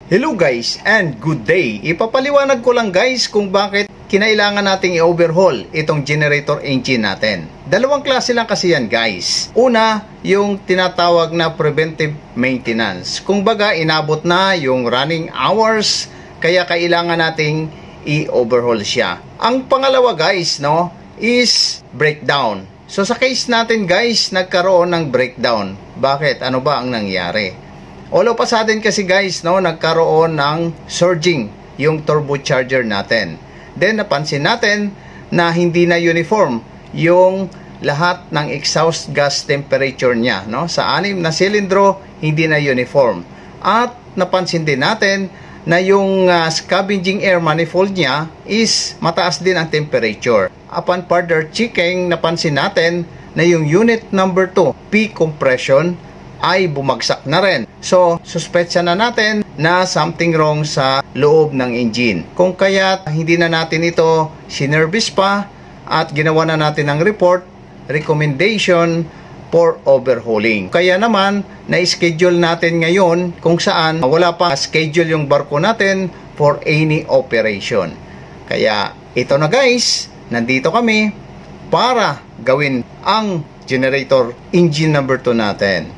Hello guys and good day. Ipapaliwanag ko lang guys kung bakit kinailangan nating i-overhaul itong generator engine natin. Dalawang klase lang kasi yan guys. Una, yung tinatawag na preventive maintenance. Kung baga, inabot na yung running hours, kaya kailangan nating i-overhaul siya. Ang pangalawa guys, no, is breakdown. So sa case natin guys, nagkaroon ng breakdown. Bakit? Ano ba ang nangyari? All of a sudden kasi guys, no, nagkaroon ng surging yung turbocharger natin. Then napansin natin na hindi na uniform yung lahat ng exhaust gas temperature niya, no? Sa 6 na silindro, hindi na uniform. At napansin din natin na yung scavenging air manifold niya is mataas din ang temperature. Upon further checking, napansin natin na yung unit number 2, P compression, ay bumagsak na rin. So, suspetsa na natin na something wrong sa loob ng engine. Kung kaya hindi na natin ito sinervice pa at ginawa na natin ng report, recommendation for overhauling. Kaya naman, na-schedule natin ngayon kung saan wala pa schedule yung barko natin for any operation. Kaya ito na guys, nandito kami para gawin ang generator engine number 2 natin.